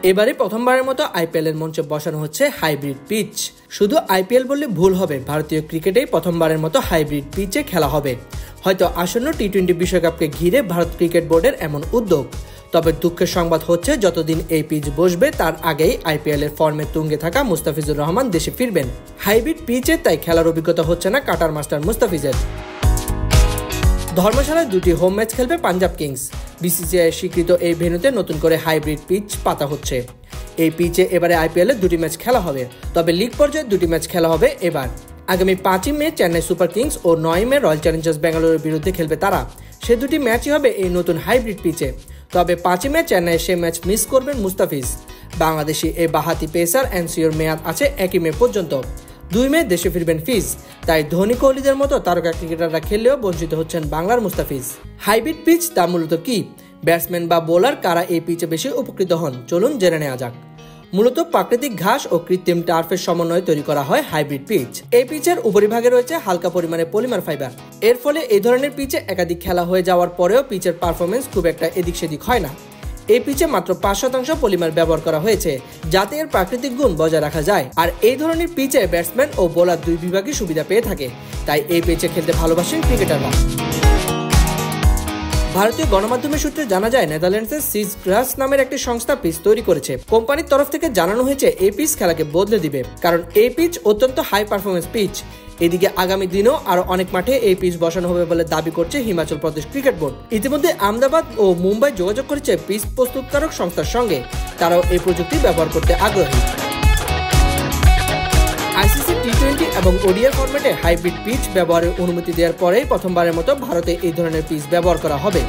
এবারে প্রথমবারের মতো আইপিএল এর মঞ্চে বসানো হচ্ছে হাইব্রিড পিচ। শুধু আইপিএল বললে ভুল হবে, ভারতীয় ক্রিকেটেই প্রথমবারের মতো হাইব্রিড পিচে খেলা হবে। হয়তো আসন্ন টি-20 বিশ্বকাপকে ঘিরে ভারত ক্রিকেট বোর্ডের এমন উদ্যোগ। তবে দুঃখের সংবাদ হচ্ছে, যতদিন এই পিচ বসবে তার আগেই আইপিএল এর ফর্মে তুঙ্গে থাকা মুস্তাফিজুর রহমান দেশে ফিরবেন। হাইব্রিড পিচে তাই খেলার অভিজ্ঞতা হচ্ছে না কাটার মাস্টার মুস্তাফিজের। ধর্মশালায় দুটি হোম ম্যাচ খেলবে পাঞ্জাব কিংস। বিসিসিআই স্বীকৃত এই ভেন্যুতে নতুন করে হাইব্রিড পিচ পাতা হচ্ছে। এই পিচে এবারে আইপিএল এর দুটি ম্যাচ খেলা হবে, তবে লিগ পর্যায়ে দুটি ম্যাচ খেলা হবে এবার। আগামী 5 মে চেন্নাই সুপার কিংস ও 9 মে রয়্যাল চ্যালেঞ্জার্স ব্যাঙ্গালোরের বিরুদ্ধে খেলবে তারা। সে দুটি ম্যাচই হবে এই নতুন হাইব্রিড পিচে। তবে 5 মে চেন্নাইয়ে সে ম্যাচ মিস করবেন মুস্তাফিজ। বাংলাদেশি এই বাহাতি পেসার এনসিওর মেয়াদ আছে 1 মে পর্যন্ত। 2 মে দেশে ফিরবেন ফিজ। তাই ধোনি কোহলিদের মতো তারকা ক্রিকেটাররা খেললেও বঞ্চিত হচ্ছেন বাংলার মুস্তাফিজ। হাইব্রিড পিচ তা মূলত কি? ব্যাটসম্যান বা বোলার কারা এই পিচে বেশি উপকৃত হন, চলুন জেনে নেওয়া যাক। মূলত প্রাকৃতিক ঘাস ও কৃত্রিম টার্ফের সমন্বয়ে তৈরি করা হয় হাইব্রিড পিচ। এই পিচের উপরিভাগে রয়েছে হালকা পরিমাণে পলিমার ফাইবার। এর ফলে এই ধরনের পিচে একাধিক খেলা হয়ে যাওয়ার পরেও পিচের পারফরমেন্স খুব একটা এদিক সেদিক হয় না। এই পিচে মাত্র 5% পলিমার ব্যবহার করা হয়েছে, যাতে এর প্রাকৃতিক গুণ বজায় রাখা যায়। আর এই ধরনের পিচে ব্যাটসম্যান ও বোলার দুই বিভাগই সুবিধা পেয়ে থাকে। তাই এই পিচে খেলতে ভালোবাসেন ক্রিকেটাররা। ভারতীয় গণমাধ্যমের সূত্রে জানা যায়, নেদারল্যান্ডসের সিজ গ্রাস নামের একটি সংস্থা পিচ তৈরি করেছে। কোম্পানির তরফ থেকে জানানো হয়েছে এই পিচ খেলাকে বদলে দিবে, কারণ এই পিচ অত্যন্ত হাই পারফরমেন্স পিচ। এদিকে আগামী দিনেও আরো অনেক মাঠে এই পিচ বসানো হবে বলে দাবি করছে হিমাচল প্রদেশ ক্রিকেট বোর্ড। ইতিমধ্যে আহমেদাবাদ ও মুম্বাই যোগাযোগ করেছে পিচ প্রস্তুতকারক সংস্থার সঙ্গে। তারাও এই প্রযুক্তি ব্যবহার করতে আগ্রহী। আইসিসি টি-20 এবং ওডিআই ফরম্যাটে হাইব্রিড পিচ ব্যবহারের অনুমতি দেওয়ার পরেই প্রথমবারের মতো ভারতে এই ধরনের পিচ ব্যবহার করা হবে।